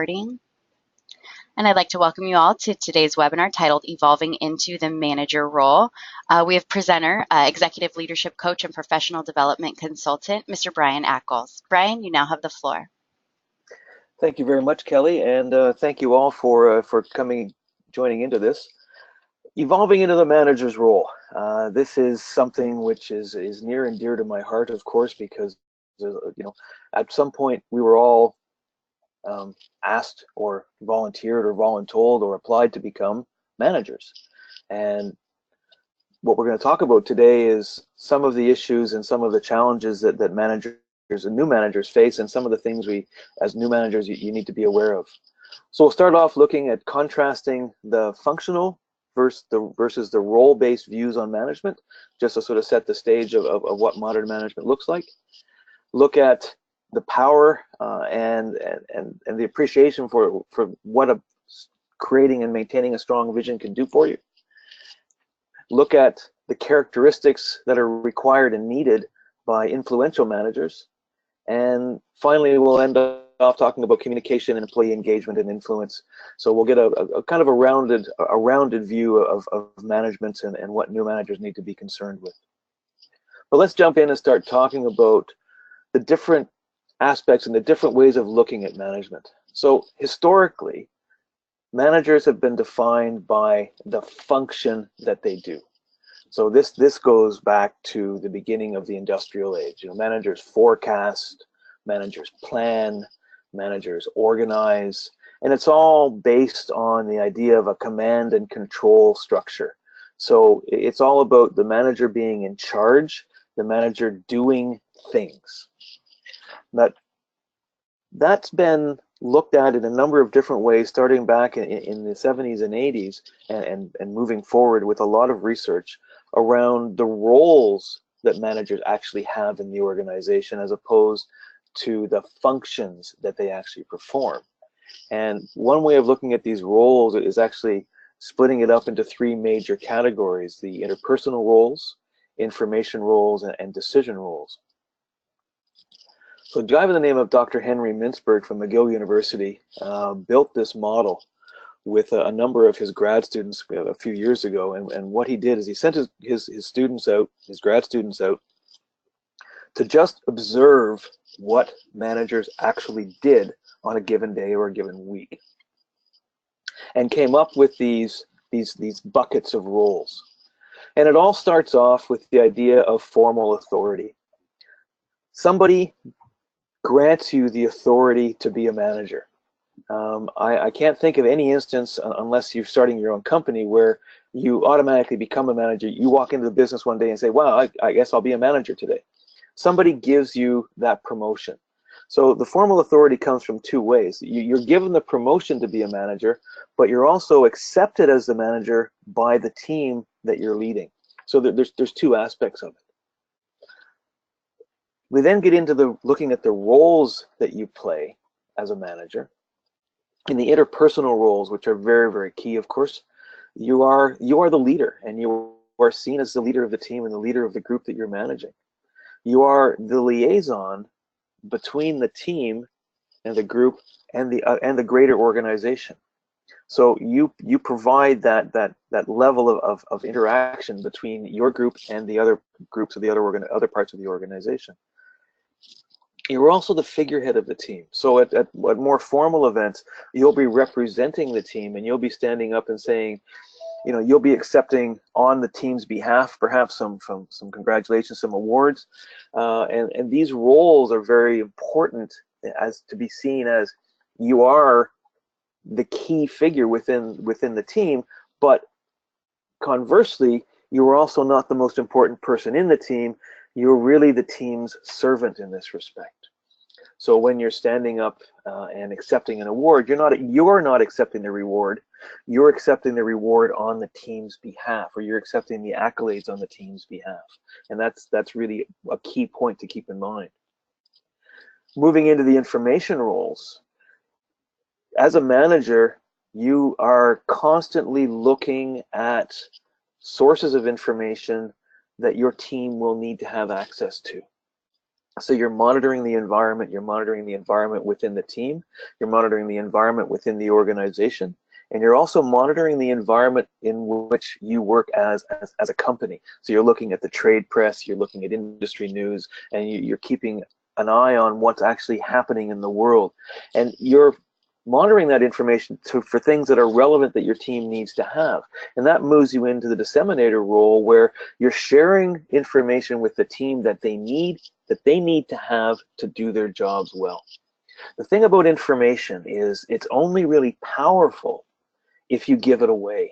And I'd like to welcome you all to today's webinar titled Evolving into the Manager Role. We have presenter, Executive Leadership Coach and Professional Development Consultant, Mr. Brian Ackles. Brian, you now have the floor. Thank you very much, Kelly, and thank you all for joining into this. Evolving into the manager's role. This is something which is near and dear to my heart, of course, because at some point we were all asked or volunteered or voluntold or applied to become managers. And what we're going to talk about today is some of the issues and some of the challenges that managers and new managers face, and some of the things we, as new managers, you need to be aware of. So we'll start off looking at contrasting the functional versus the role-based views on management, just to sort of set the stage of what modern management looks like. Look at the power and the appreciation for what creating and maintaining a strong vision can do for you. Look at the characteristics that are required and needed by influential managers. And finally, we'll end off talking about communication and employee engagement and influence. So we'll get a kind of a rounded view of management and what new managers need to be concerned with. But let's jump in and start talking about the different aspects and the different ways of looking at management. So historically, managers have been defined by the function that they do. So this goes back to the beginning of the industrial age. Managers forecast, managers plan, managers organize, and it's all based on the idea of a command and control structure. So it's all about the manager being in charge, the manager doing things. That's been looked at in a number of different ways, starting back in the 70s and 80s and moving forward with a lot of research around the roles that managers actually have in the organization as opposed to the functions that they actually perform. And one way of looking at these roles is actually splitting it up into three major categories: the interpersonal roles, information roles, and decision roles. So a guy by the name of Dr. Henry Mintzberg from McGill University built this model with a number of his grad students a few years ago. And what he did is he sent his students out, his grad students out, to just observe what managers actually did on a given day or a given week, and came up with these buckets of roles. And it all starts off with the idea of formal authority. Somebody grants you the authority to be a manager. I can't think of any instance, unless you're starting your own company, where you automatically become a manager. You walk into the business one day and say, wow, I guess I'll be a manager today. Somebody gives you that promotion. So the formal authority comes from two ways. You're given the promotion to be a manager, but you're also accepted as the manager by the team that you're leading. So there's two aspects of it. We then get into looking at the roles that you play as a manager. In the interpersonal roles, which are very, very key, of course, you are the leader, and you are seen as the leader of the team and the leader of the group that you're managing. You are the liaison between the team and the group and the greater organization. So you provide that level of interaction between your group and the other groups of the other parts of the organization. You're also the figurehead of the team. So at more formal events, you'll be representing the team, and you'll be standing up and saying, you'll be accepting on the team's behalf, perhaps some congratulations, some awards, and these roles are very important as to be seen as you are the key figure within the team, but conversely, you are also not the most important person in the team. You're really the team's servant in this respect. So when you're standing up and accepting an award, you're not accepting the reward. You're accepting the reward on the team's behalf, or you're accepting the accolades on the team's behalf. And that's really a key point to keep in mind. Moving into the information roles, as a manager, you are constantly looking at sources of information that your team will need to have access to. So you're monitoring the environment, within the team, you're monitoring the environment within the organization, and you're also monitoring the environment in which you work as a company. So you're looking at the trade press, you're looking at industry news, and you're keeping an eye on what's actually happening in the world. And you're monitoring that information for things that are relevant that your team needs to have. And that moves you into the disseminator role, where you're sharing information with the team that they need to have to do their jobs well. The thing about information is it's only really powerful if you give it away.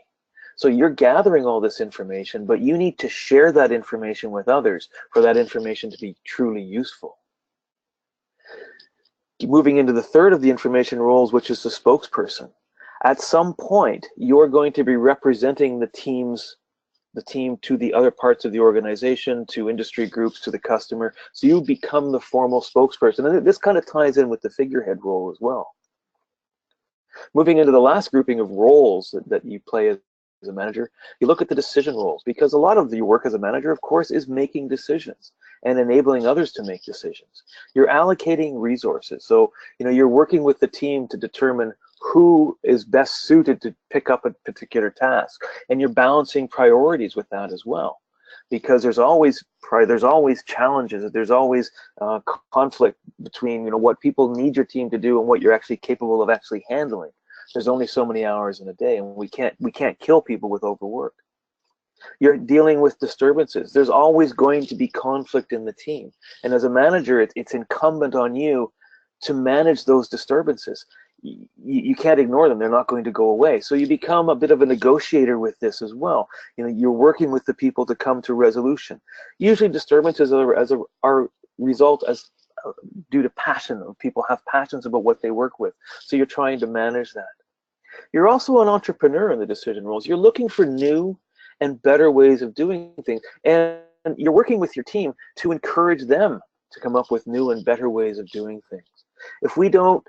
So you're gathering all this information, but you need to share that information with others for that information to be truly useful. Moving into the third of the information roles, which is the spokesperson. At some point, you're going to be representing the team to the other parts of the organization, to industry groups, to the customer. So you become the formal spokesperson. And this kind of ties in with the figurehead role as well. Moving into the last grouping of roles that you play as a manager, you look at the decision roles, because a lot of your work as a manager, of course, is making decisions and enabling others to make decisions. You're allocating resources. So, you're working with the team to determine who is best suited to pick up a particular task, and you're balancing priorities with that as well, because there's always challenges, there's always conflict between what people need your team to do and what you're actually capable of actually handling. There's only so many hours in a day, and we can't kill people with overwork. You're dealing with disturbances. There's always going to be conflict in the team, and as a manager, it's incumbent on you to manage those disturbances. You can't ignore them. They're not going to go away. So you become a bit of a negotiator with this as well. You're working with the people to come to resolution. Usually disturbances are result as due to passion. People have passions about what they work with. So you're trying to manage that. You're also an entrepreneur in the decision roles. You're looking for new and better ways of doing things. And you're working with your team to encourage them to come up with new and better ways of doing things. If we don't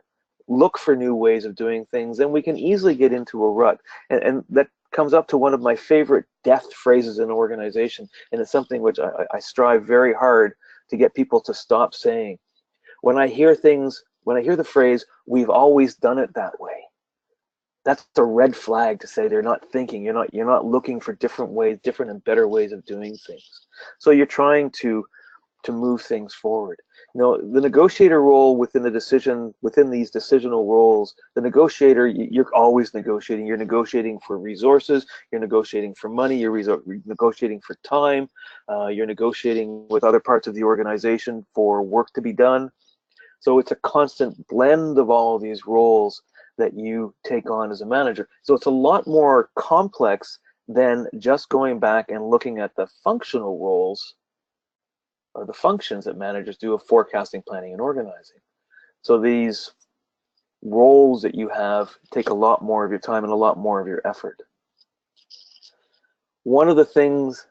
look for new ways of doing things, then we can easily get into a rut. And that comes up to one of my favorite death phrases in an organization, and it's something which I strive very hard to get people to stop saying. When I hear the phrase, "we've always done it that way," that's a red flag to say they're not thinking. You're not looking for different ways, different and better ways of doing things. So you're trying to move things forward. The negotiator role within these decisional roles, the negotiator, you're always negotiating. You're negotiating for resources, you're negotiating for money, you're negotiating for time, you're negotiating with other parts of the organization for work to be done. So it's a constant blend of all of these roles that you take on as a manager. So it's a lot more complex than just going back and looking at the functional roles or the functions that managers do of forecasting, planning, and organizing. So these roles that you have take a lot more of your time and a lot more of your effort. One of the things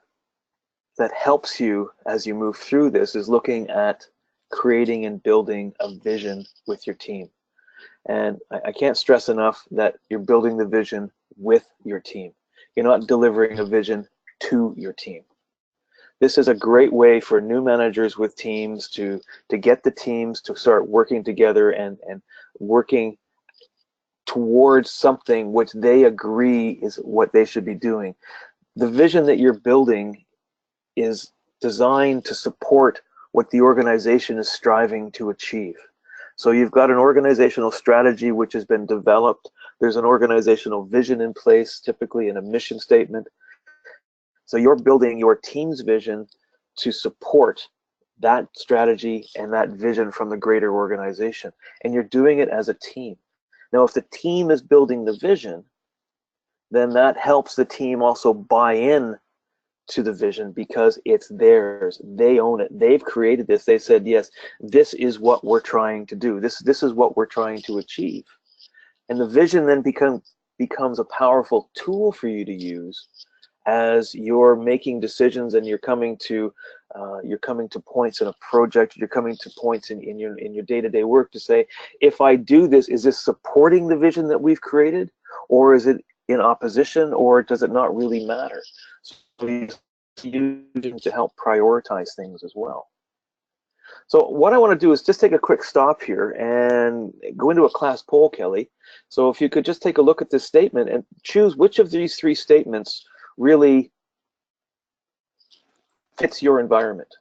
that helps you as you move through this is looking at creating and building a vision with your team. And I can't stress enough that you're building the vision with your team. You're not delivering a vision to your team. This is a great way for new managers with teams to get the teams to start working together and working towards something which they agree is what they should be doing. The vision that you're building is designed to support what the organization is striving to achieve. So you've got an organizational strategy which has been developed. There's an organizational vision in place, typically in a mission statement. So you're building your team's vision to support that strategy and that vision from the greater organization. And you're doing it as a team. Now, if the team is building the vision, then that helps the team also buy in to the vision because it's theirs. They own it. They've created this. They said, yes, this is what we're trying to do. This is what we're trying to achieve. And the vision then becomes a powerful tool for you to use as you're making decisions and you're coming to points in a project, you're coming to points in your day-to-day work to say, if I do this, is this supporting the vision that we've created, or is it in opposition, or does it not really matter? So you use to help prioritize things as well. So what I want to do is just take a quick stop here and go into a class poll, Kelly. So if you could just take a look at this statement and choose which of these three statements really fits your environment.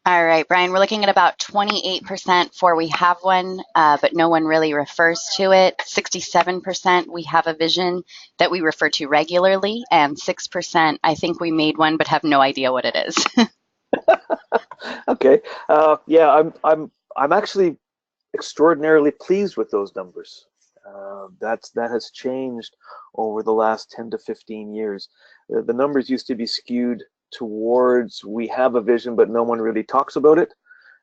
All right, Brian, we're looking at about 28% for we have one, but no one really refers to it. 67% we have a vision that we refer to regularly, and 6% I think we made one but have no idea what it is. Okay. Yeah, I'm actually extraordinarily pleased with those numbers. That has changed over the last 10 to 15 years. The numbers used to be skewed towards we have a vision, but no one really talks about it,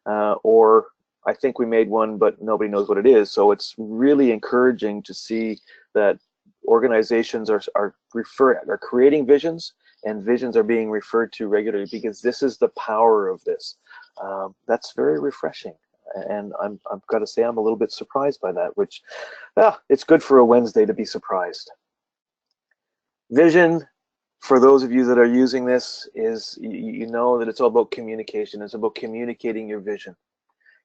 or I think we made one, but nobody knows what it is. So it's really encouraging to see that organizations are creating visions, and visions are being referred to regularly, because this is the power of this. That's very refreshing, and I've got to say I'm a little bit surprised by that. Which, it's good for a Wednesday to be surprised. Vision, for those of you that are using this, is you know that it's all about communication. It's about communicating your vision.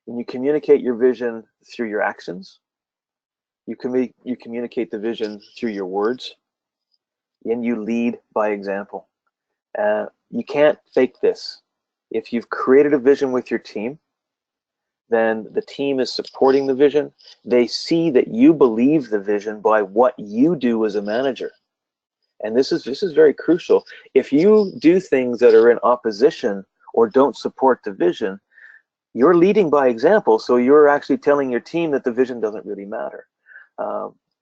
When you communicate your vision through your actions, you communicate the vision through your words, and you lead by example. You can't fake this. If you've created a vision with your team, then the team is supporting the vision. They see that you believe the vision by what you do as a manager. And this is very crucial. If you do things that are in opposition or don't support the vision, you're leading by example, so you're actually telling your team that the vision doesn't really matter.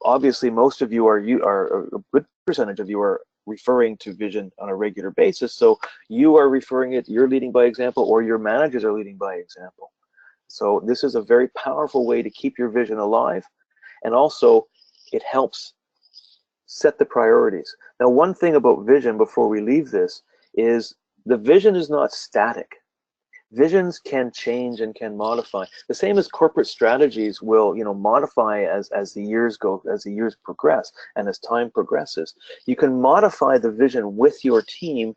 Obviously, most of you are a good percentage of you are referring to vision on a regular basis, so you are referring it, you're leading by example, or your managers are leading by example. So this is a very powerful way to keep your vision alive, and also it helps set the priorities. Now, one thing about vision before we leave this is the vision is not static. Visions can change and can modify. The same as corporate strategies will, modify as the years go, as the years progress, and as time progresses. You can modify the vision with your team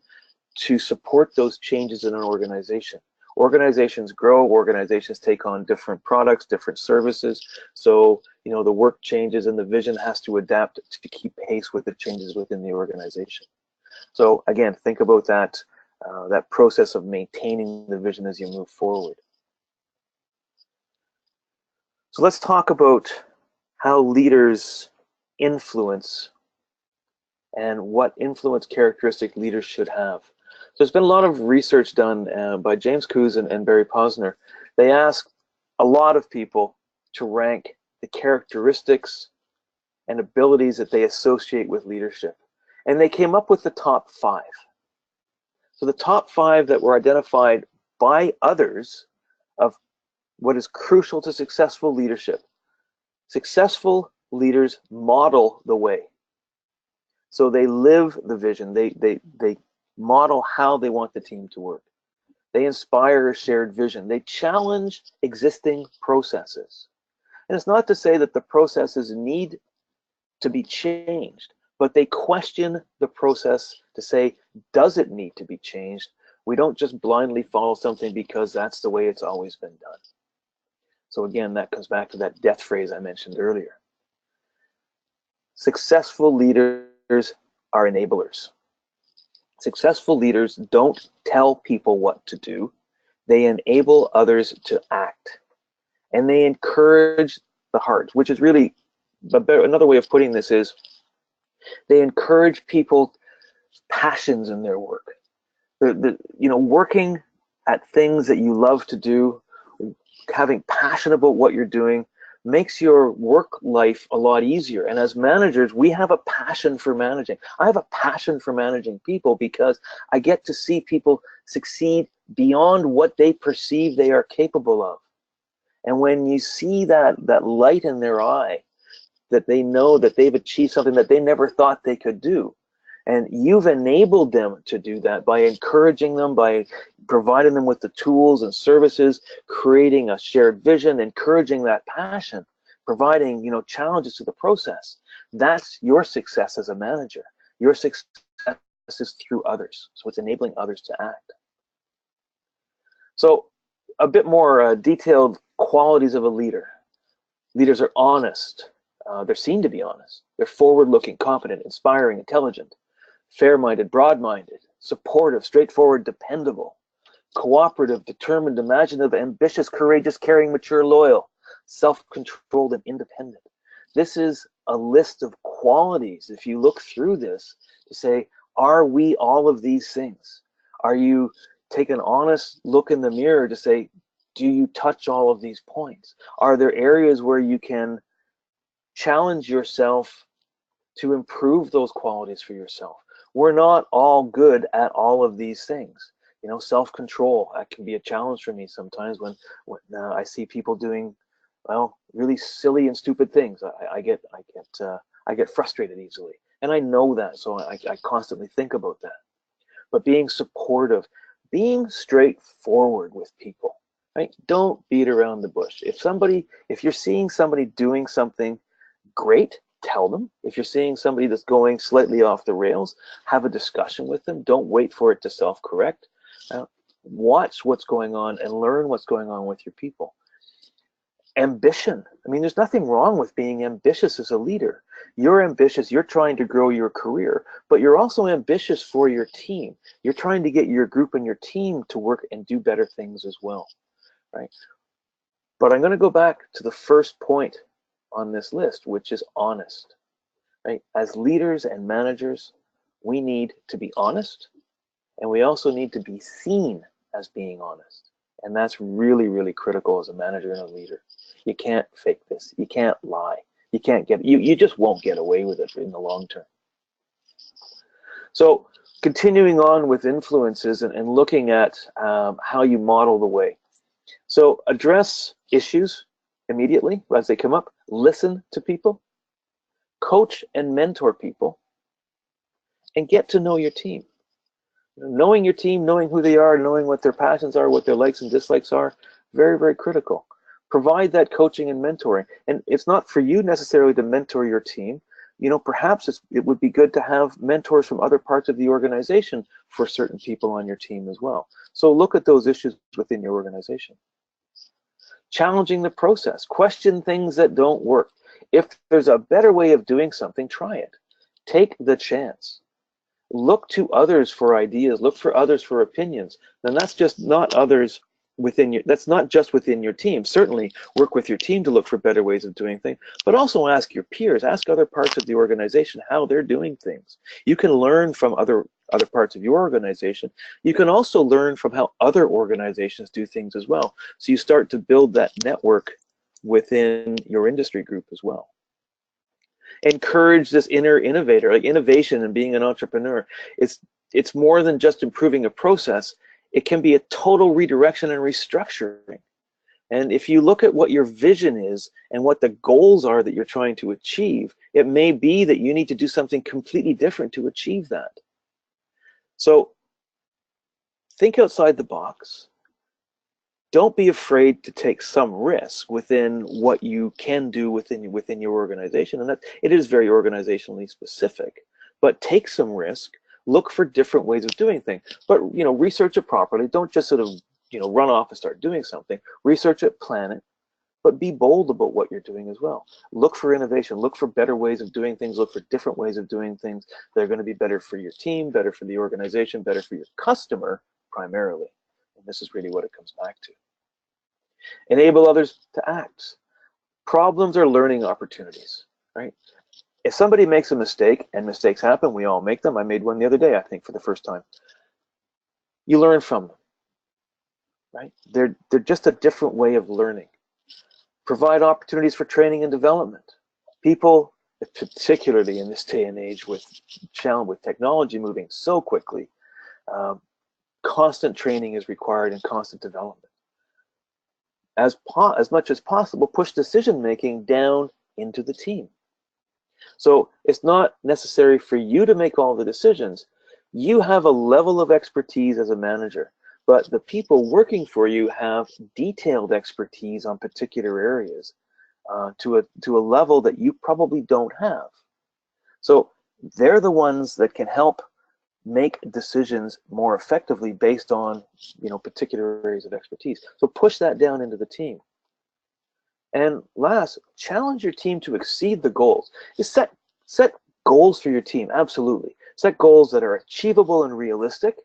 to support those changes in an organization. Organizations grow, organizations take on different products, different services. So, the work changes and the vision has to adapt to keep pace with the changes within the organization. So again, think about that process of maintaining the vision as you move forward. So let's talk about how leaders influence and what influence characteristic leaders should have. So there's been a lot of research done by James Coos and Barry Posner. They asked a lot of people to rank the characteristics and abilities that they associate with leadership. And they came up with the top 5. So the top 5 that were identified by others of what is crucial to successful leadership. Successful leaders model the way. So they live the vision. They model how they want the team to work. They inspire a shared vision. They challenge existing processes. And it's not to say that the processes need to be changed, but they question the process to say, does it need to be changed? We don't just blindly follow something because that's the way it's always been done. So again, that comes back to that death phrase I mentioned earlier. Successful leaders are enablers. Successful leaders don't tell people what to do. They enable others to act. And they encourage the heart, which is really, another way of putting this is, they encourage people's passions in their work. Working at things that you love to do, having passion about what you're doing, makes your work life a lot easier. And as managers, we have a passion for managing. I have a passion for managing people because I get to see people succeed beyond what they perceive they are capable of. And when you see that light in their eye, that they know that they've achieved something that they never thought they could do. And you've enabled them to do that by encouraging them, by providing them with the tools and services, creating a shared vision, encouraging that passion, providing, challenges to the process. That's your success as a manager. Your success is through others. So it's enabling others to act. So a bit more detailed qualities of a leader. Leaders are honest. They're seen to be honest. They're forward-looking, confident, inspiring, intelligent, fair-minded, broad-minded, supportive, straightforward, dependable, cooperative, determined, imaginative, ambitious, courageous, caring, mature, loyal, self-controlled, and independent. This is a list of qualities, if you look through this, to say, are we all of these things? Are you take an honest look in the mirror to say, do you touch all of these points? Are there areas where you can challenge yourself to improve those qualities for yourself? We're not all good at all of these things. Self-control, that can be a challenge for me sometimes when I see people doing, well, really silly and stupid things. I get frustrated easily, and I know that, so I constantly think about that. But being supportive, being straightforward with people, right? Don't beat around the bush. If you're seeing somebody doing something great, tell them. If you're seeing somebody that's going slightly off the rails, have a discussion with them. Don't wait for it to self-correct. Watch what's going on and learn what's going on with your people. Ambition. There's nothing wrong with being ambitious as a leader. You're ambitious, you're trying to grow your career, but you're also ambitious for your team. You're trying to get your group and your team to work and do better things as well, right? But I'm going to go back to the first point on this list, which is honest, right? As leaders and managers, we need to be honest, and we also need to be seen as being honest. And that's really, really critical as a manager and a leader. You can't fake this. You can't lie. You just won't get away with it in the long term. So continuing on with influences and looking at how you model the way. So address issues immediately as they come up. Listen to people. Coach and mentor people. And get to know your team. Knowing your team, knowing who they are, knowing what their passions are, what their likes and dislikes are, very, very critical. Provide that coaching and mentoring. And it's not for you necessarily to mentor your team. Perhaps it would be good to have mentors from other parts of the organization for certain people on your team as well. So look at those issues within your organization. Challenging the process. Question things that don't work. If there's a better way of doing something, try it. Take the chance. Look to others for ideas. Look for others for opinions. And that's not just within your team. Certainly work with your team to look for better ways of doing things, but also ask your peers, ask other parts of the organization how they're doing things. You can learn from other parts of your organization. You can also learn from how other organizations do things as well. So you start to build that network within your industry group as well. Encourage this inner innovator, like innovation and being an entrepreneur. It's more than just improving a process. It can be a total redirection and restructuring. And if you look at what your vision is and what the goals are that you're trying to achieve, it may be that you need to do something completely different to achieve that. So think outside the box. Don't be afraid to take some risk within what you can do within your organization, and that it is very organizationally specific. But take some risk. Look for different ways of doing things. But research it properly. Don't just sort of run off and start doing something. Research it, plan it, but be bold about what you're doing as well. Look for innovation. Look for better ways of doing things. Look for different ways of doing things that are going to be better for your team, better for the organization, better for your customer primarily. And this is really what it comes back to. Enable others to act. Problems are learning opportunities, right? If somebody makes a mistake, and mistakes happen, we all make them. I made one the other day, I think, for the first time. You learn from them, right? They're just a different way of learning. Provide opportunities for training and development. People, particularly in this day and age with technology moving so quickly, constant training is required and constant development. As much as possible, push decision-making down into the team. So it's not necessary for you to make all the decisions. You have a level of expertise as a manager, but the people working for you have detailed expertise on particular areas to a level that you probably don't have. So they're the ones that can help make decisions more effectively based on, particular areas of expertise. So push that down into the team. And last, challenge your team to exceed the goals. You set goals for your team, absolutely. Set goals that are achievable and realistic,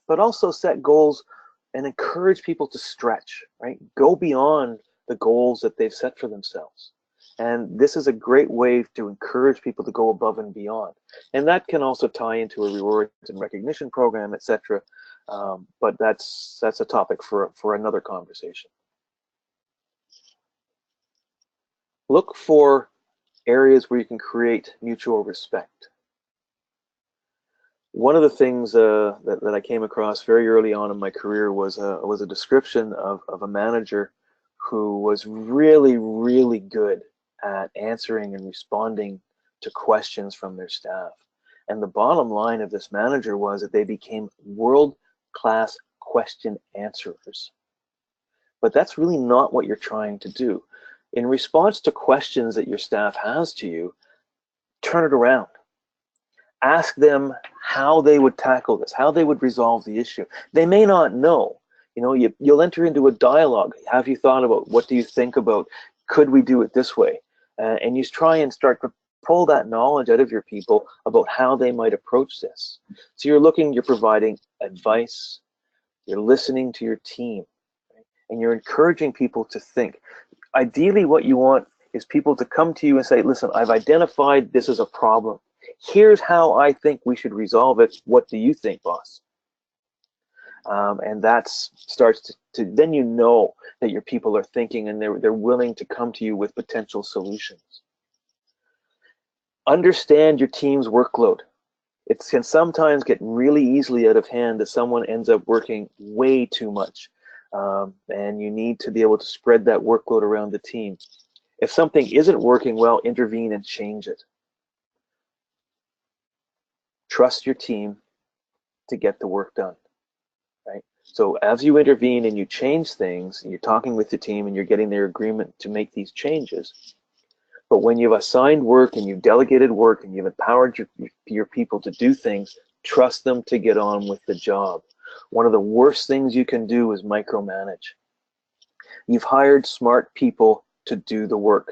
but also set goals and encourage people to stretch, right? Go beyond the goals that they've set for themselves. And this is a great way to encourage people to go above and beyond. And that can also tie into a rewards and recognition program, etc. But that's a topic for another conversation. Look for areas where you can create mutual respect. One of the things that I came across very early on in my career was a description of a manager who was really, really good at answering and responding to questions from their staff. And the bottom line of this manager was that they became world-class question answerers. But that's really not what you're trying to do. In response to questions that your staff has to you, turn it around. Ask them how they would tackle this, how they would resolve the issue. They may not know. You'll enter into a dialogue. Have you thought about, what do you think about, could we do it this way? And you try and start to pull that knowledge out of your people about how they might approach this. So you're providing advice, you're listening to your team, right? And you're encouraging people to think. Ideally, what you want is people to come to you and say, listen, I've identified this as a problem. Here's how I think we should resolve it. What do you think, boss? And that starts to then you know that your people are thinking and they're willing to come to you with potential solutions. Understand your team's workload. It can sometimes get really easily out of hand that someone ends up working way too much. And you need to be able to spread that workload around the team. If something isn't working well, intervene and change it. Trust your team to get the work done, right? So as you intervene and you change things, and you're talking with the team and you're getting their agreement to make these changes. But when you've assigned work and you've delegated work and you've empowered your people to do things, trust them to get on with the job. One of the worst things you can do is micromanage. You've hired smart people to do the work.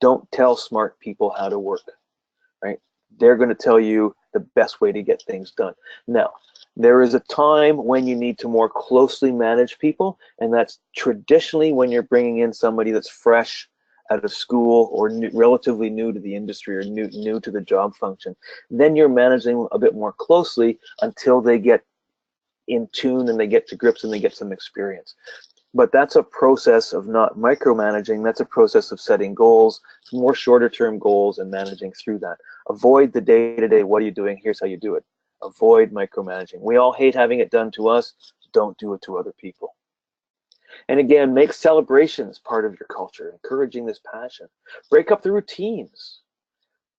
Don't tell smart people how to work, right? They're going to tell you the best way to get things done. Now, there is a time when you need to more closely manage people, and that's traditionally when you're bringing in somebody that's fresh out of school or relatively new to the industry or new to the job function. Then you're managing a bit more closely until they get in tune and they get to grips and they get some experience. But that's a process of not micromanaging. That's a process of setting goals, more shorter term goals, and managing through that. Avoid the day-to-day, what are you doing? Here's how you do it. Avoid micromanaging. We all hate having it done to us. Don't do it to other people. And again, make celebrations part of your culture, encouraging this passion. Break up the routines.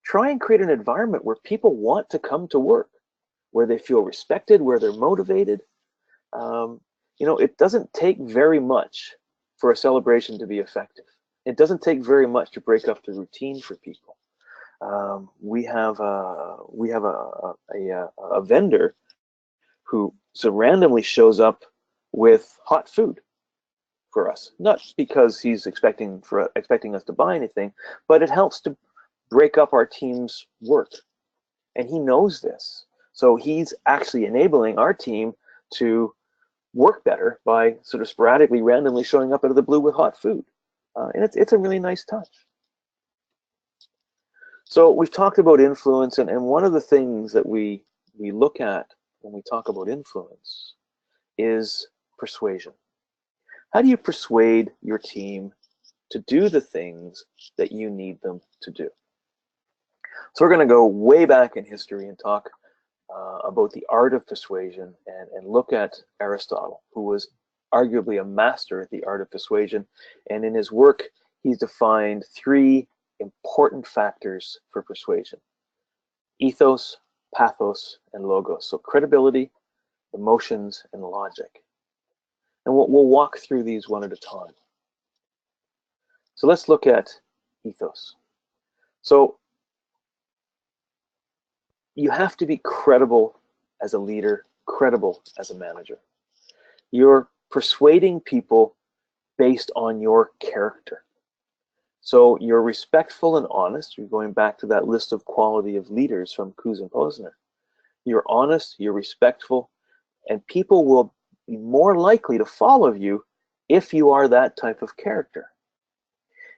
Try and create an environment where people want to come to work, where they feel respected, where they're motivated. It doesn't take very much for a celebration to be effective. It doesn't take very much to break up the routine for people. We have a vendor who so randomly shows up with hot food for us, not because he's expecting us to buy anything, but it helps to break up our team's work, and he knows this. So he's actually enabling our team to work better by sort of sporadically, randomly showing up out of the blue with hot food. And it's a really nice touch. So we've talked about influence, and one of the things that we look at when we talk about influence is persuasion. How do you persuade your team to do the things that you need them to do? So we're going to go way back in history and talk about the art of persuasion and look at Aristotle, who was arguably a master at the art of persuasion. And in his work, he's defined three important factors for persuasion: ethos, pathos, and logos. So credibility, emotions, and logic. And we'll walk through these one at a time. So let's look at ethos. So you have to be credible as a leader, credible as a manager. You're persuading people based on your character. So you're respectful and honest. You're going back to that list of quality of leaders from Kuz and Posner. You're honest, you're respectful, and people will be more likely to follow you if you are that type of character.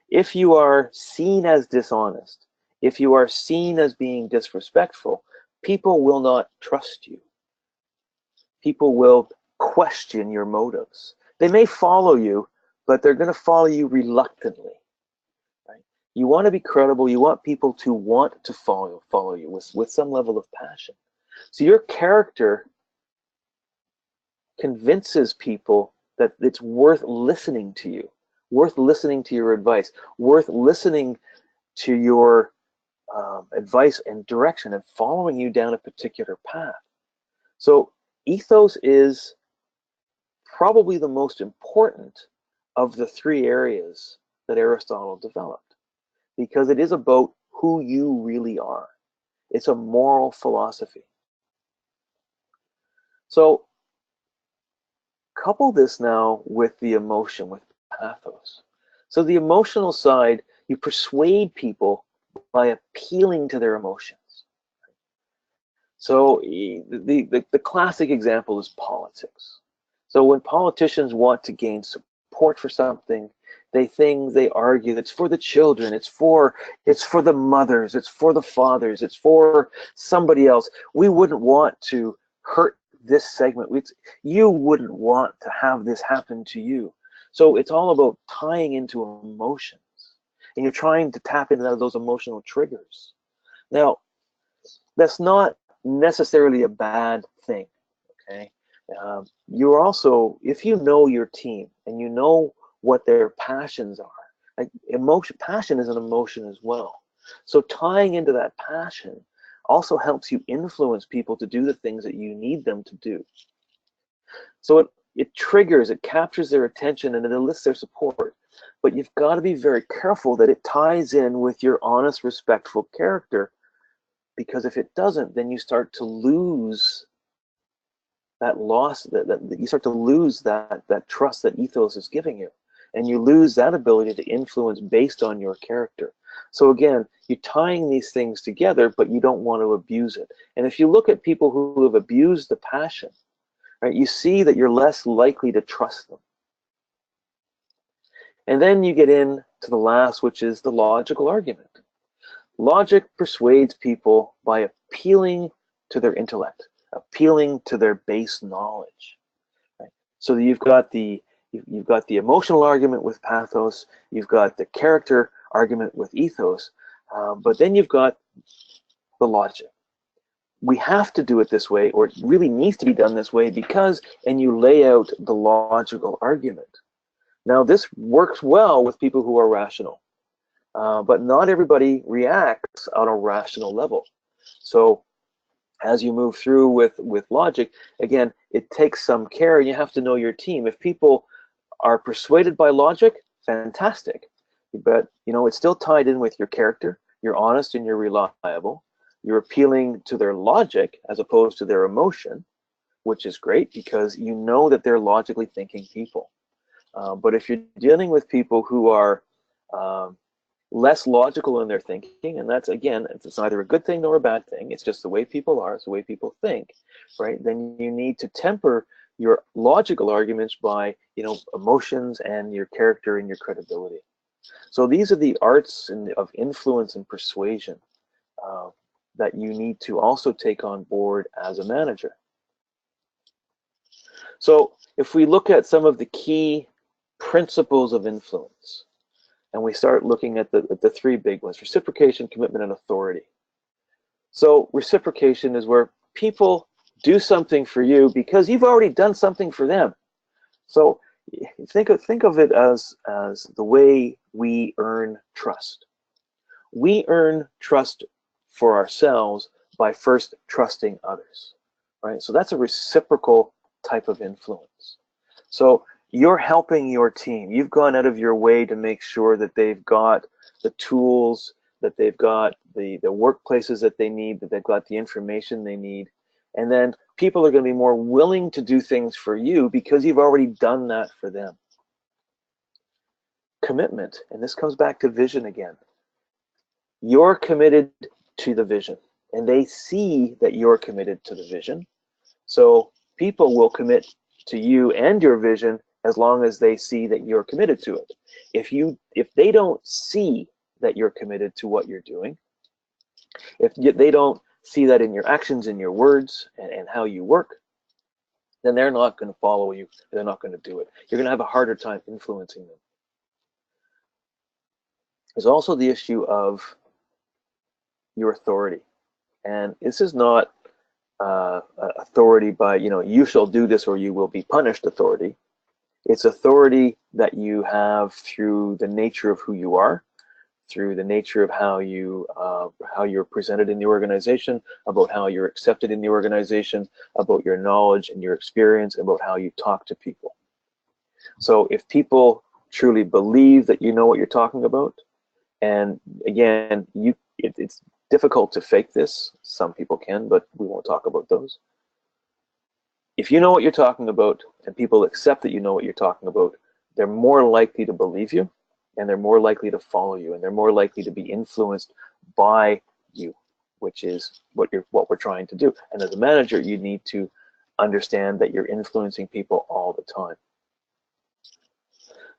If you are seen as dishonest, if you are seen as being disrespectful, people will not trust you. People will question your motives. They may follow you, but they're going to follow you reluctantly. Right? You want to be credible. You want people to want to follow you with some level of passion. So your character convinces people that it's worth listening to you, worth listening to your advice, worth listening to your advice and direction and following you down a particular path. So ethos is probably the most important of the three areas that Aristotle developed, because it is about who you really are. It's a moral philosophy. So couple this now with the emotion, with pathos. So the emotional side, you persuade people by appealing to their emotions. So the classic example is politics. So when politicians want to gain support for something, they argue that it's for the children, it's for the mothers, it's for the fathers, it's for somebody else. We wouldn't want to hurt this segment. You wouldn't want to have this happen to you. So it's all about tying into emotions, and you're trying to tap into those emotional triggers. Now, that's not necessarily a bad thing, okay? You're also, if you know your team and you know what their passions are, like passion is an emotion as well. So tying into that passion also helps you influence people to do the things that you need them to do. So it triggers, it captures their attention, and it enlists their support. But you've got to be very careful that it ties in with your honest, respectful character, because if it doesn't, then you start to lose that you start to lose that trust that ethos is giving you, and you lose that ability to influence based on your character. So again, you're tying these things together, but you don't want to abuse it. And if you look at people who have abused the passion, right, you see that you're less likely to trust them. And then you get into the last, which is the logical argument. Logic persuades people by appealing to their intellect, appealing to their base knowledge. Right? So you've got the emotional argument with pathos, you've got the character argument with ethos, but then you've got the logic. We have to do it this way, or it really needs to be done this way because, and you lay out the logical argument. Now this works well with people who are rational, but not everybody reacts on a rational level. So as you move through with logic, again, it takes some care, and you have to know your team. If people are persuaded by logic, fantastic. But it's still tied in with your character. You're honest and you're reliable. You're appealing to their logic as opposed to their emotion, which is great because you know that they're logically thinking people. But if you're dealing with people who are less logical in their thinking, and that's, again, it's neither a good thing nor a bad thing, it's just the way people are, it's the way people think, right? Then you need to temper your logical arguments by emotions and your character and your credibility. So these are the arts of influence and persuasion that you need to also take on board as a manager. So if we look at some of the key principles of influence, and we start looking at the three big ones: reciprocation, commitment, and authority. So reciprocation is where people do something for you because you've already done something for them. So think of it as the way we earn trust. we earn trust for ourselves by first trusting others, right? So that's a reciprocal type of influence. So you're helping your team. You've gone out of your way to make sure that they've got the tools, that they've got the workplaces that they need, that they've got the information they need. And then people are going to be more willing to do things for you because you've already done that for them. Commitment, and this comes back to vision again. You're committed to the vision, and they see that you're committed to the vision. So people will commit to you and your vision as long as they see that you're committed to it. If they don't see that you're committed to what you're doing, if they don't see that in your actions, in your words, and how you work, then they're not going to follow you. They're not going to do it. You're going to have a harder time influencing them. There's also the issue of your authority. And this is not authority by, you shall do this or you will be punished authority. It's authority that you have through the nature of who you are, through the nature of how you're presented in the organization, about how you're accepted in the organization, about your knowledge and your experience, about how you talk to people. So if people truly believe that you know what you're talking about, and again, it's difficult to fake this. Some people can, but we won't talk about those. If you know what you're talking about and people accept that you know what you're talking about, they're more likely to believe you, and they're more likely to follow you, and they're more likely to be influenced by you, which is what we're trying to do. And as a manager, you need to understand that you're influencing people all the time.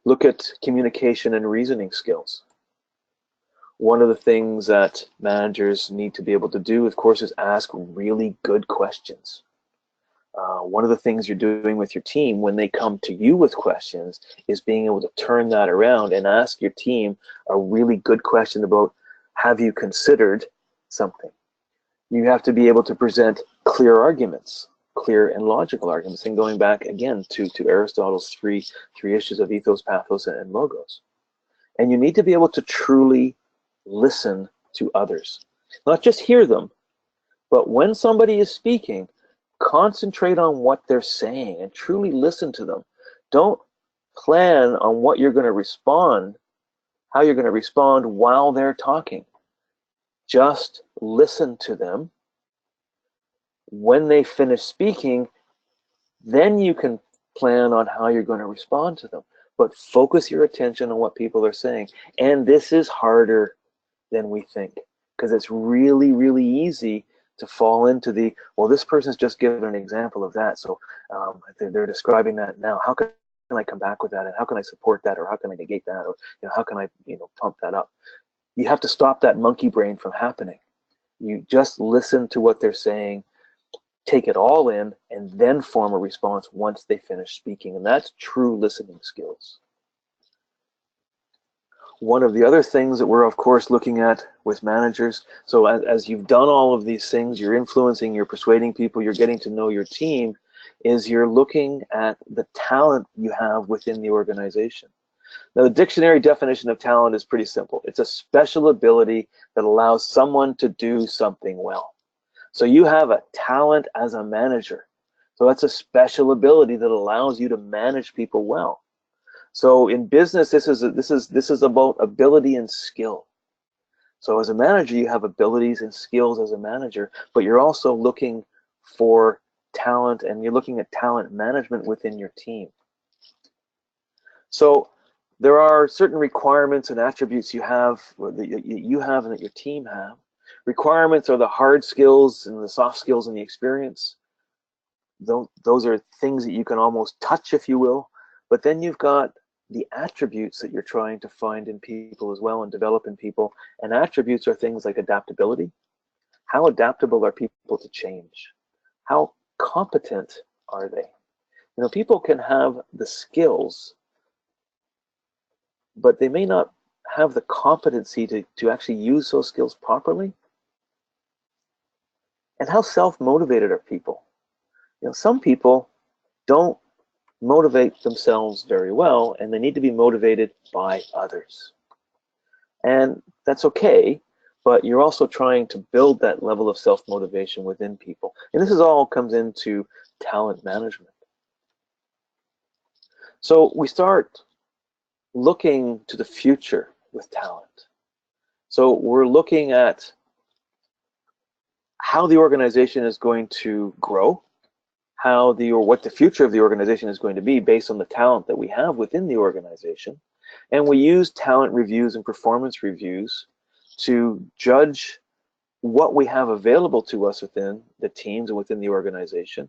Look at communication and reasoning skills. One of the things that managers need to be able to do, of course, is ask really good questions. One of the things you're doing with your team when they come to you with questions is being able to turn that around and ask your team a really good question about, have you considered something? You have to be able to present clear arguments, clear and logical arguments, and going back again to Aristotle's three issues of ethos, pathos, and logos. And you need to be able to truly listen to others, not just hear them, but when somebody is speaking, concentrate on what they're saying and truly listen to them. Don't plan on what you're going to respond, how you're going to respond while they're talking. Just listen to them. When they finish speaking, then you can plan on how you're going to respond to them. But focus your attention on what people are saying. And this is harder than we think, because it's really, really easy to fall into the, well, this person's just given an example of that, so they're describing that now. How can I come back with that, and how can I support that, or how can I negate that, or how can I pump that up? You have to stop that monkey brain from happening. You just listen to what they're saying, take it all in, and then form a response once they finish speaking, and that's true listening skills. One of the other things that we're, of course, looking at with managers, so as you've done all of these things, you're influencing, you're persuading people, you're getting to know your team, is you're looking at the talent you have within the organization. Now, the dictionary definition of talent is pretty simple. It's a special ability that allows someone to do something well. So you have a talent as a manager. So that's a special ability that allows you to manage people well. So in business, this is about ability and skill. So as a manager, you have abilities and skills as a manager, but you're also looking for talent, and you're looking at talent management within your team. So there are certain requirements and attributes you have that you have and that your team have. Requirements are the hard skills and the soft skills and the experience. Those are things that you can almost touch, if you will. But then you've got the attributes that you're trying to find in people as well and develop in people. And attributes are things like adaptability. How adaptable are people to change? How competent are they? People can have the skills, but they may not have the competency to actually use those skills properly. And how self-motivated are people? Some people don't motivate themselves very well, and they need to be motivated by others. And that's okay, but you're also trying to build that level of self-motivation within people. And this is all comes into talent management. So we start looking to the future with talent. So we're looking at how the organization is going to grow, what the future of the organization is going to be based on the talent that we have within the organization. And we use talent reviews and performance reviews to judge what we have available to us within the teams and within the organization,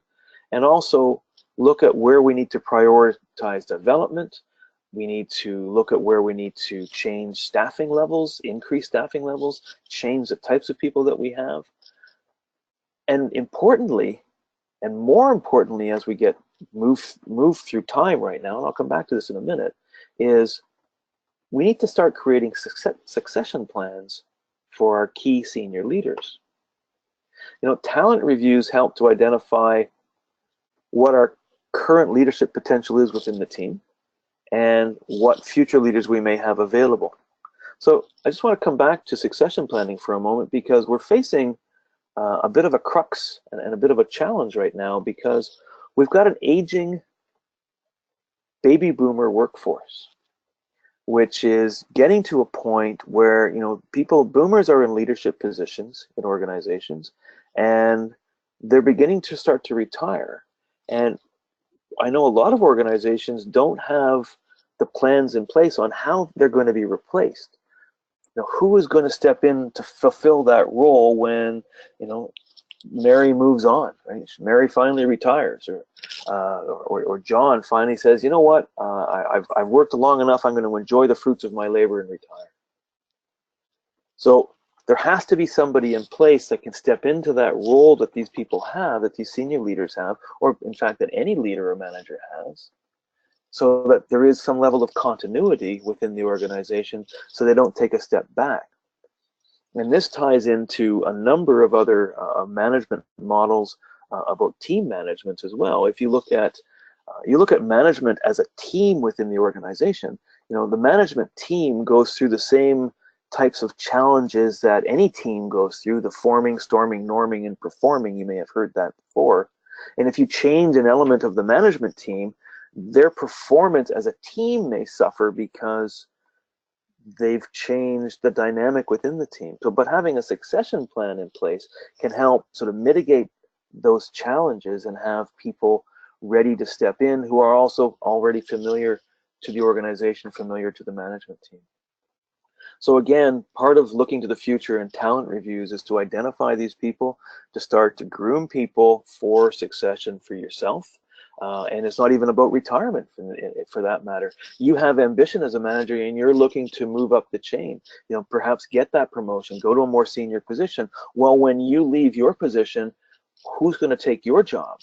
and also look at where we need to prioritize development. We need to look at where we need to change staffing levels, increase staffing levels, change the types of people that we have. And importantly, and more importantly, as we get move through time right now, and I'll come back to this in a minute, is we need to start creating succession plans for our key senior leaders. You know, talent reviews help to identify what our current leadership potential is within the team and what future leaders we may have available. So I just want to come back to succession planning for a moment, because we're facing a bit of a crux and a bit of a challenge right now, because we've got an aging baby boomer workforce, which is getting to a point where, you know, boomers are in leadership positions in organizations, and they're beginning to start to retire. And I know a lot of organizations don't have the plans in place on how they're going to be replaced. You know, who is going to step in to fulfill that role when, you know, Mary moves on, right? Mary finally retires, or John finally says, you know what, I've worked long enough, I'm going to enjoy the fruits of my labor and retire. So there has to be somebody in place that can step into that role that these people have, that these senior leaders have, or in fact that any leader or manager has, so that there is some level of continuity within the organization so they don't take a step back. And this ties into a number of other management models about team management as well. If you look at management as a team within the organization, you know, the management team goes through the same types of challenges that any team goes through: the forming, storming, norming, and performing. You may have heard that before. And if you change an element of the management team, their performance as a team may suffer because they've changed the dynamic within the team. So, but having a succession plan in place can help sort of mitigate those challenges and have people ready to step in who are also already familiar to the organization, familiar to the management team. So again, part of looking to the future and talent reviews is to identify these people, to start to groom people for succession for yourself. And it's not even about retirement for that matter. You have ambition as a manager and you're looking to move up the chain, you know, perhaps get that promotion, go to a more senior position. Well, when you leave your position, who's going to take your job?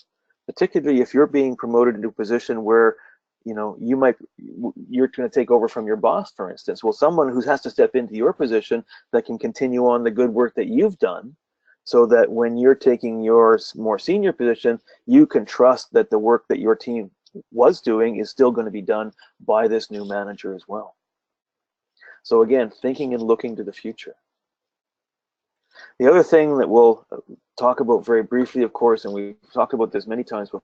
Particularly if you're being promoted into a position where, you know, you're going to take over from your boss, for instance. Well, someone who has to step into your position that can continue on the good work that you've done, so that when you're taking your more senior position, you can trust that the work that your team was doing is still going to be done by this new manager as well. So again, thinking and looking to the future. The other thing that we'll talk about very briefly, of course, and we've talked about this many times before,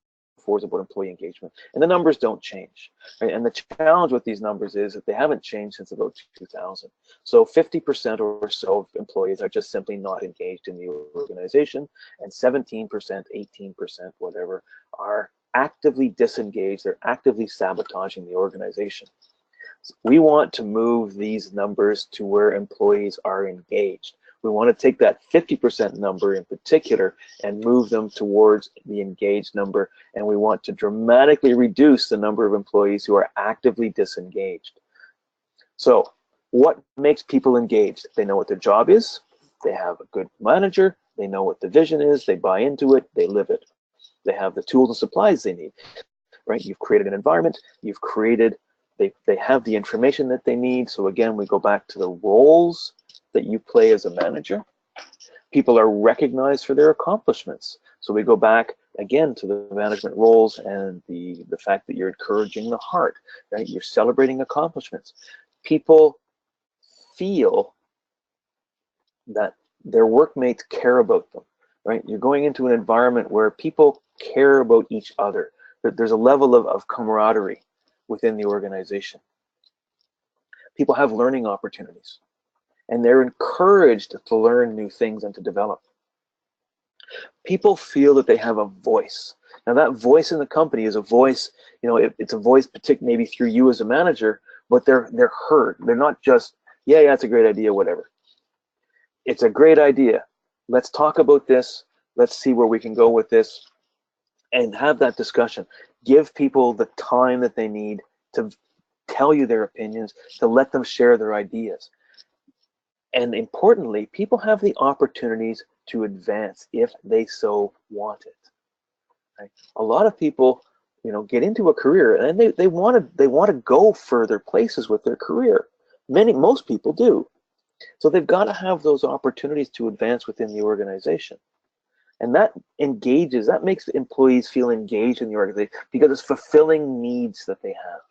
is about employee engagement. And the numbers don't change, right? And the challenge with these numbers is that they haven't changed since about 2000. So 50% or so of employees are just simply not engaged in the organization, and 17%, 18%, whatever, are actively disengaged. They're actively sabotaging the organization. So we want to move these numbers to where employees are engaged. We want to take that 50% number in particular and move them towards the engaged number, and we want to dramatically reduce the number of employees who are actively disengaged. So what makes people engaged? They know what their job is, they have a good manager, they know what the vision is, they buy into it, they live it. They have the tools and supplies they need, right? You've created an environment, they have the information that they need. So again, we go back to the roles that you play as a manager. People are recognized for their accomplishments. So we go back again to the management roles and the fact that you're encouraging the heart, right? You're celebrating accomplishments. People feel that their workmates care about them, right? You're going into an environment where people care about each other. There's a level of camaraderie within the organization. People have learning opportunities, and they're encouraged to learn new things and to develop. People feel that they have a voice. Now, that voice in the company is a voice, it's a voice particularly maybe through you as a manager, but they're heard. They're not just, yeah, it's a great idea, whatever. It's a great idea. Let's talk about this. Let's see where we can go with this and have that discussion. Give people the time that they need to tell you their opinions, to let them share their ideas. And importantly, people have the opportunities to advance if they so want it. Right? A lot of people, get into a career and they want to go further places with their career. Most people do. So they've got to have those opportunities to advance within the organization. And that makes the employees feel engaged in the organization because it's fulfilling needs that they have.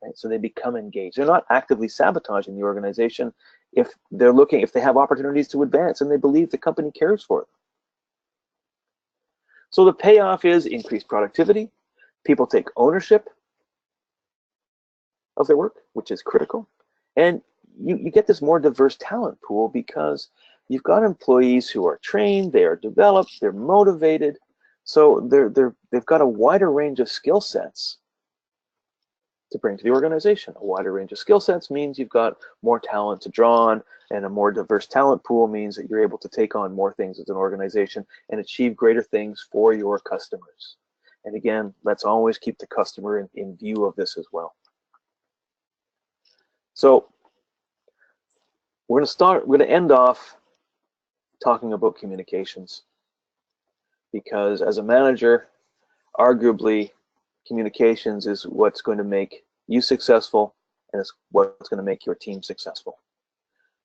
Right? So they become engaged. They're not actively sabotaging the organization if they have opportunities to advance and they believe the company cares for them. So the payoff is increased productivity. People take ownership of their work, which is critical. And you get this more diverse talent pool because you've got employees who are trained, they are developed, they're motivated. So they've got a wider range of skill sets to bring to the organization. A wider range of skill sets means you've got more talent to draw on, and a more diverse talent pool means that you're able to take on more things as an organization and achieve greater things for your customers. And again, let's always keep the customer in view of this as well. So we're going to end off talking about communications, because as a manager, arguably communications is what's going to make you successful and it's what's going to make your team successful.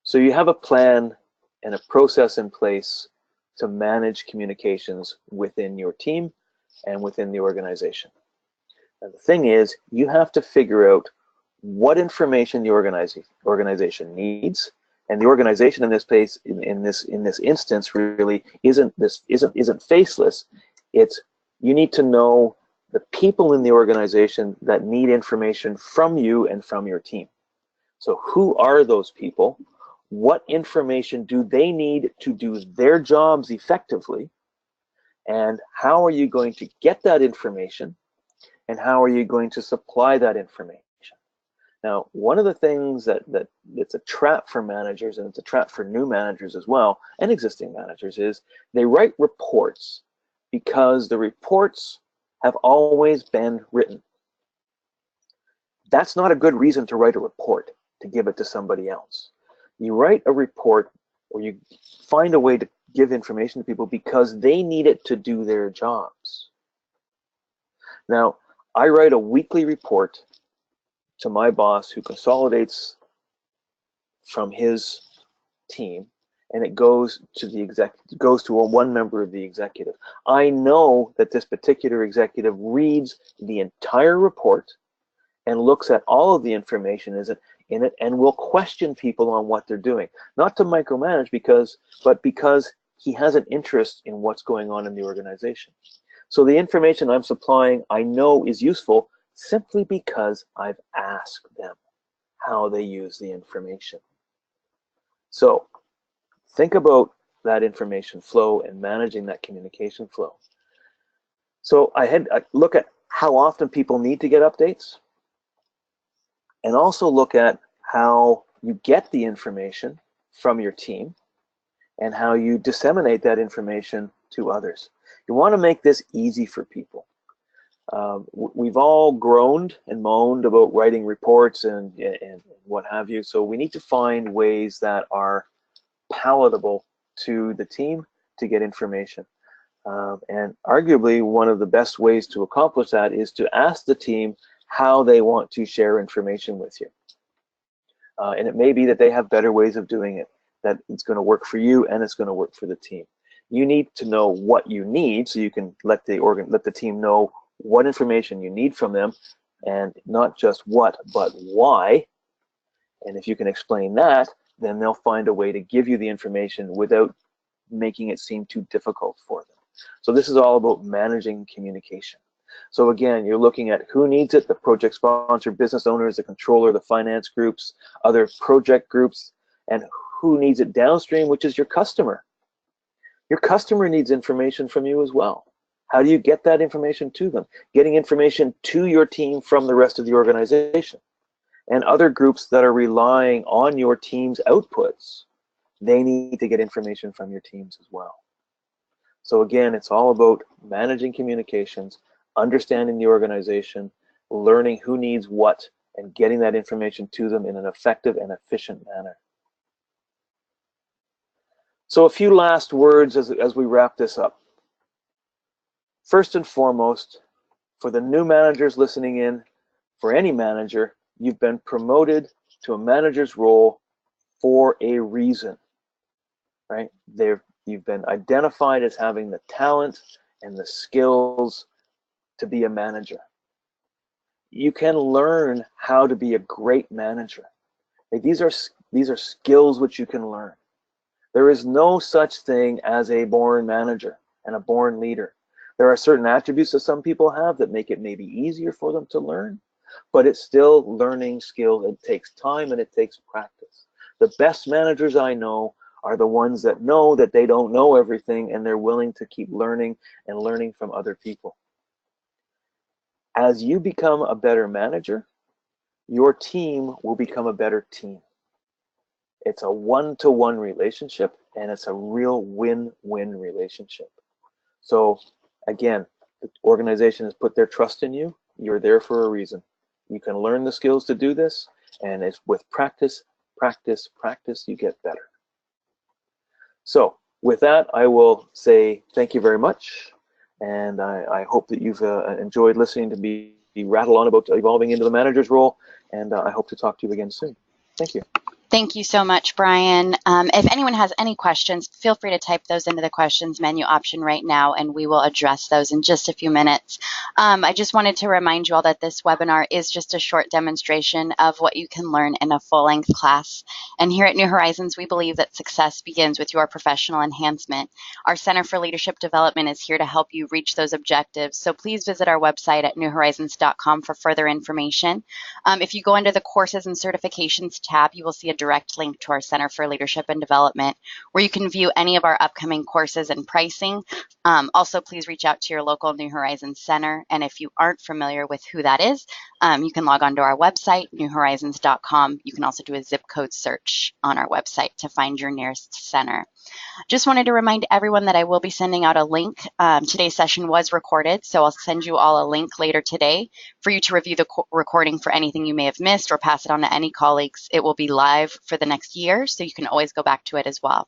So you have a plan and a process in place to manage communications within your team and within the organization. And the thing is, you have to figure out what information the organization needs, and the organization in this case, in this instance, really isn't faceless. It's you need to know the people in the organization that need information from you and from your team. So who are those people? What information do they need to do their jobs effectively? And how are you going to get that information? And how are you going to supply that information? Now, one of the things that's a trap for managers, and it's a trap for new managers as well, and existing managers, is they write reports because the reports have always been written. That's not a good reason to write a report, to give it to somebody else. You write a report, or you find a way to give information to people because they need it to do their jobs. Now, I write a weekly report to my boss who consolidates from his team, and it goes to one member of the executive. I know that this particular executive reads the entire report and looks at all of the information in it and will question people on what they're doing. Not to micromanage, but because he has an interest in what's going on in the organization. So the information I'm supplying, I know is useful simply because I've asked them how they use the information. So think about that information flow and managing that communication flow. So I look at how often people need to get updates, and also look at how you get the information from your team and how you disseminate that information to others. You want to make this easy for people. We've all groaned and moaned about writing reports and what have you, so we need to find ways that are palatable to the team to get information. And arguably, one of the best ways to accomplish that is to ask the team how they want to share information with you. And it may be that they have better ways of doing it, that it's going to work for you and it's going to work for the team. You need to know what you need so you can let the team know what information you need from them, and not just what, but why. And if you can explain that, then they'll find a way to give you the information without making it seem too difficult for them. So this is all about managing communication. So again, you're looking at who needs it, the project sponsor, business owners, the controller, the finance groups, other project groups, and who needs it downstream, which is your customer. Your customer needs information from you as well. How do you get that information to them? Getting information to your team from the rest of the organization. And other groups that are relying on your team's outputs, they need to get information from your teams as well. So again, it's all about managing communications, understanding the organization, learning who needs what, and getting that information to them in an effective and efficient manner. So a few last words as we wrap this up. First and foremost, for the new managers listening in, for any manager, you've been promoted to a manager's role for a reason, right? You've been identified as having the talent and the skills to be a manager. You can learn how to be a great manager. These are skills which you can learn. There is no such thing as a born manager and a born leader. There are certain attributes that some people have that make it maybe easier for them to learn, but it's still learning skill. It takes time and it takes practice. The best managers I know are the ones that know that they don't know everything, and they're willing to keep learning and learning from other people. As you become a better manager, your team will become a better team. It's a one-to-one relationship, and it's a real win-win relationship. So again, the organization has put their trust in you. You're there for a reason. You can learn the skills to do this, and it's with practice, practice, practice, you get better. So with that, I will say thank you very much, and I hope that you've enjoyed listening to me rattle on about evolving into the manager's role, and I hope to talk to you again soon. Thank you. Thank you so much, Brian. If anyone has any questions, feel free to type those into the questions menu option right now, and we will address those in just a few minutes. I just wanted to remind you all that this webinar is just a short demonstration of what you can learn in a full-length class. And here at New Horizons, we believe that success begins with your professional enhancement. Our Center for Leadership Development is here to help you reach those objectives. So please visit our website at newhorizons.com for further information. If you go under the Courses and Certifications tab, you will see a direct link to our Center for Leadership and Development, where you can view any of our upcoming courses and pricing. Also, please reach out to your local New Horizons Center. And if you aren't familiar with who that is, you can log on to our website, newhorizons.com. You can also do a zip code search on our website to find your nearest center. Just wanted to remind everyone that I will be sending out a link. Today's session was recorded, so I'll send you all a link later today for you to review the recording for anything you may have missed or pass it on to any colleagues. It will be live for the next year, so you can always go back to it as well.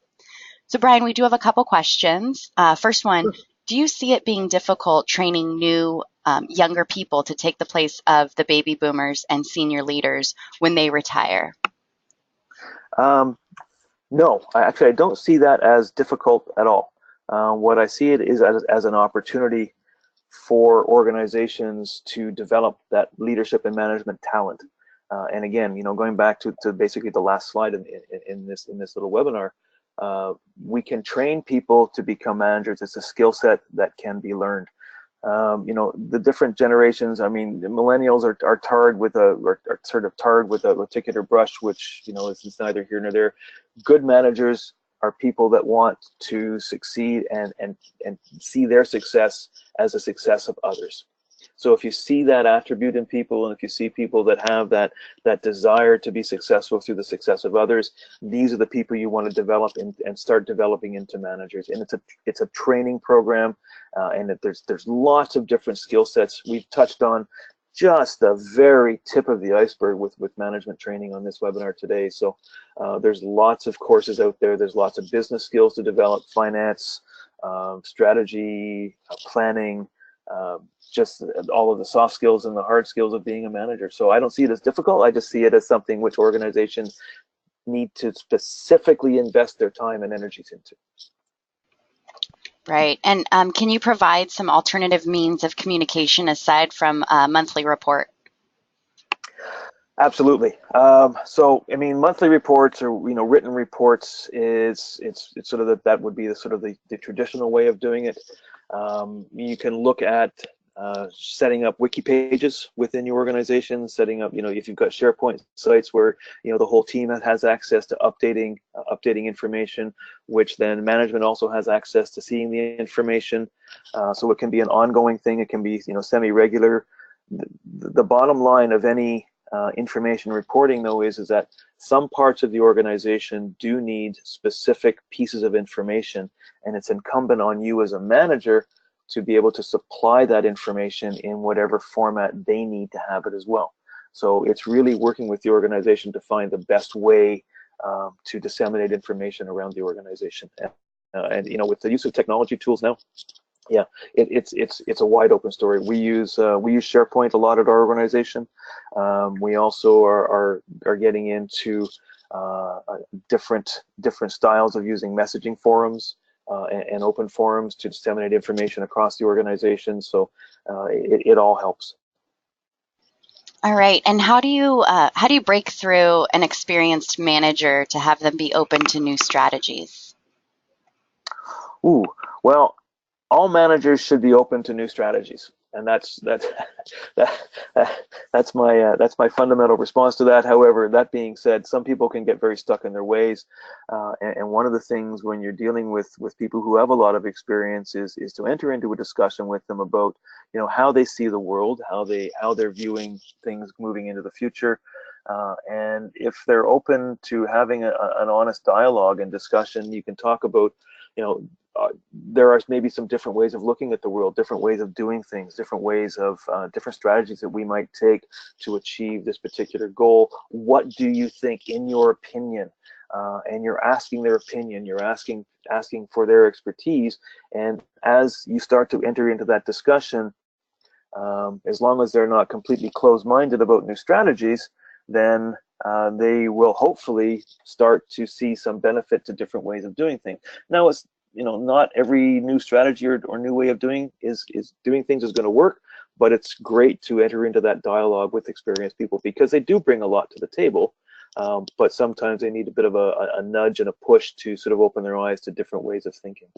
So Brian, we do have a couple questions. First one, do you see it being difficult training new younger people to take the place of the baby boomers and senior leaders when they retire? No, I don't see that as difficult at all. What I see it is as an opportunity for organizations to develop that leadership and management talent. And again, going back to basically the last slide in this little webinar, we can train people to become managers. It's a skill set that can be learned. The different generations, I mean, the millennials are tarred with are sort of tarred with a particular brush, which, is neither here nor there. Good managers are people that want to succeed and see their success as a success of others. So if you see that attribute in people, and if you see people that have that desire to be successful through the success of others, these are the people you want to develop and start developing into managers. And it's a training program, and there's lots of different skill sets. We've touched on just the very tip of the iceberg with management training on this webinar today. So there's lots of courses out there. There's lots of business skills to develop, finance, strategy, planning, just all of the soft skills and the hard skills of being a manager. So I don't see it as difficult. I just see it as something which organizations need to specifically invest their time and energies into. Right. And can you provide some alternative means of communication aside from a monthly report? Absolutely. So, I mean, monthly reports or written reports is it's sort of that would be the sort of the traditional way of doing it. You can look at setting up wiki pages within your organization, setting up, if you've got SharePoint sites where the whole team has access to updating information, which then management also has access to seeing the information. So it can be an ongoing thing. It can be semi-regular. The bottom line of any information reporting, though, is that some parts of the organization do need specific pieces of information, and it's incumbent on you as a manager to be able to supply that information in whatever format they need to have it as well. So it's really working with the organization to find the best way to disseminate information around the organization. And with the use of technology tools now, yeah, it's a wide open story. We use SharePoint a lot at our organization. We also are getting into different styles of using messaging forums and open forums to disseminate information across the organization. So it all helps. All right. And how do you break through an experienced manager to have them be open to new strategies? Ooh, well, all managers should be open to new strategies, and that, that's my fundamental response to that. However, that being said, some people can get very stuck in their ways, and one of the things when you're dealing with people who have a lot of experience is to enter into a discussion with them about how they see the world, how they're viewing things moving into the future. And if they're open to having an honest dialogue and discussion, you can talk about, you know, there are maybe some different ways of looking at the world, different ways of doing things, different ways of different strategies that we might take to achieve this particular goal. What do you think, in your opinion? And you're asking their opinion, you're asking for their expertise, and as you start to enter into that discussion, as long as they're not completely closed-minded about new strategies, then they will hopefully start to see some benefit to different ways of doing things. Now, it's not every new strategy or new way of doing doing things is going to work, but it's great to enter into that dialogue with experienced people because they do bring a lot to the table. But sometimes they need a bit of a nudge and a push to sort of open their eyes to different ways of thinking.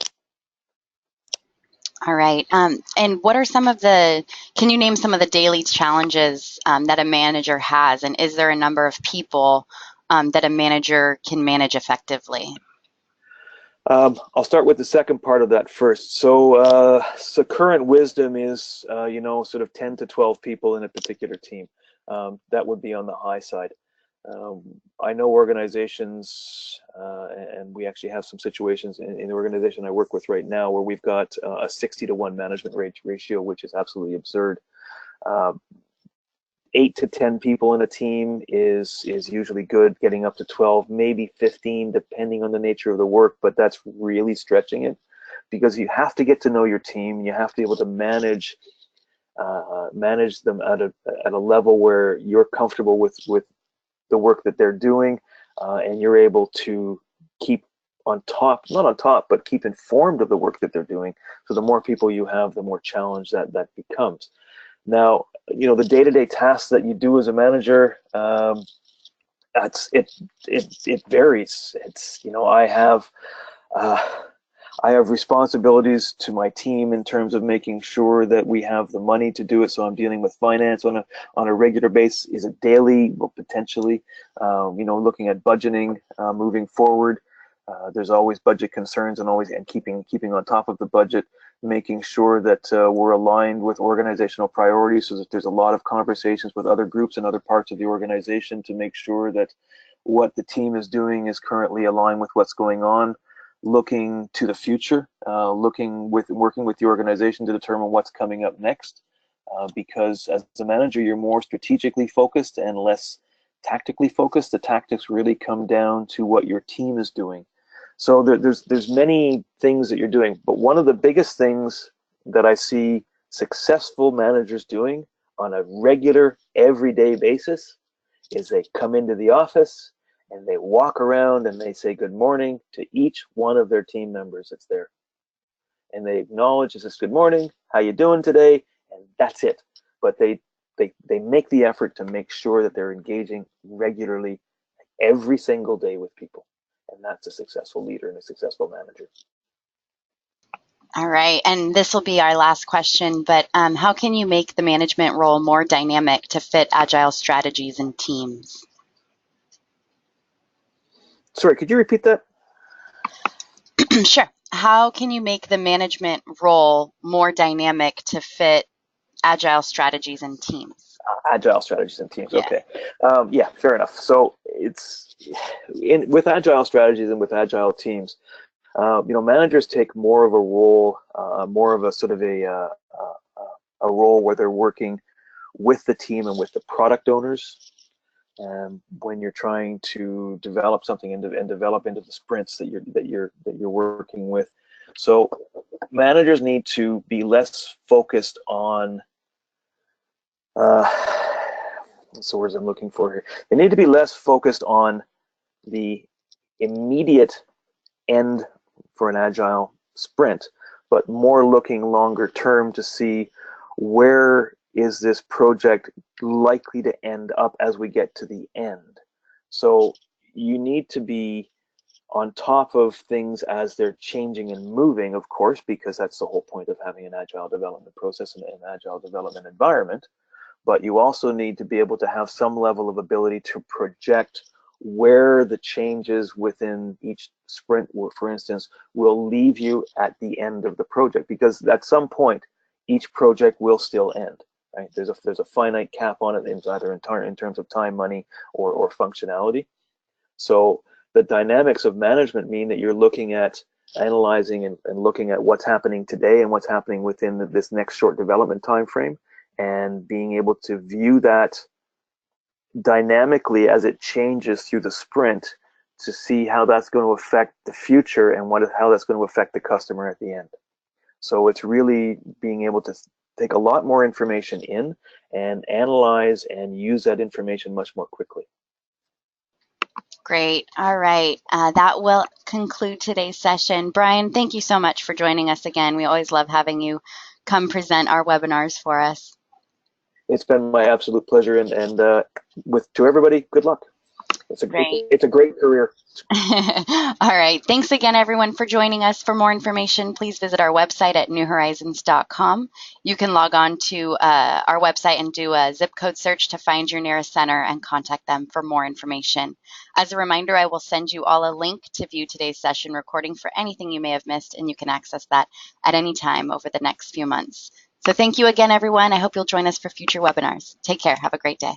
All right. And can you name some of the daily challenges that a manager has? And is there a number of people that a manager can manage effectively? I'll start with the second part of that first. So current wisdom is, sort of 10 to 12 people in a particular team. That would be on the high side. I know organizations, and we actually have some situations in the organization I work with right now where we've got a 60-to-1 management ratio, which is absolutely absurd. Uh, 8 to 10 people in a team is usually good. Getting up to 12, maybe 15, depending on the nature of the work, but that's really stretching it because you have to get to know your team. You have to be able to manage them at a level where you're comfortable with the work that they're doing, and you're able to keep on top, not on top, but keep informed of the work that they're doing. So the more people you have, the more challenge that becomes. Now, the day-to-day tasks that you do as a manager, it varies. It's uh, I have responsibilities to my team in terms of making sure that we have the money to do it. So I'm dealing with finance on a regular basis. Is it daily? Well, potentially. Looking at budgeting, moving forward. There's always budget concerns and keeping on top of the budget, making sure that we're aligned with organizational priorities, so that there's a lot of conversations with other groups and other parts of the organization to make sure that what the team is doing is currently aligned with what's going on, looking to the future, working with the organization to determine what's coming up next. Because as a manager, you're more strategically focused and less tactically focused. The tactics really come down to what your team is doing. So there's many things that you're doing, but one of the biggest things that I see successful managers doing on a regular, everyday basis is they come into the office and they walk around and they say good morning to each one of their team members that's there. And they acknowledge, this is good morning, how you doing today? And that's it. But they make the effort to make sure that they're engaging regularly every single day with people. And that's a successful leader and a successful manager. All right, and this will be our last question, but how can you make the management role more dynamic to fit agile strategies and teams? Sorry, could you repeat that? Sure. How can you make the management role more dynamic to fit agile strategies and teams? Agile strategies and teams. Yeah. Okay. Yeah, fair enough. So it's with agile strategies and with agile teams, managers take more of a role, more of a sort of a role where they're working with the team and with the product owners. When you're trying to develop something and develop into the sprints that you're working with, so managers need to be less focused on. What's the words I'm looking for here? They need to be less focused on the immediate end for an agile sprint, but more looking longer term to see where is this project likely to end up as we get to the end. So you need to be on top of things as they're changing and moving, of course, because that's the whole point of having an agile development process and an agile development environment. But you also need to be able to have some level of ability to project where the changes within each sprint, for instance, will leave you at the end of the project, because at some point each project will still end. Right? There's a finite cap on it, in either in terms of time, money, or functionality. So the dynamics of management mean that you're looking at analyzing and looking at what's happening today and what's happening within this next short development time frame, and being able to view that dynamically as it changes through the sprint to see how that's going to affect the future and how that's going to affect the customer at the end. So it's really being able to take a lot more information in and analyze and use that information much more quickly. Great. All right. That will conclude today's session. Brian, thank you so much for joining us again. We always love having you come present our webinars for us. It's been my absolute pleasure, and to everybody, good luck. It's a great career. All right. Thanks again, everyone, for joining us. For more information, please visit our website at newhorizons.com. You can log on to our website and do a zip code search to find your nearest center and contact them for more information. As a reminder, I will send you all a link to view today's session recording for anything you may have missed, and you can access that at any time over the next few months. So thank you again, everyone. I hope you'll join us for future webinars. Take care. Have a great day.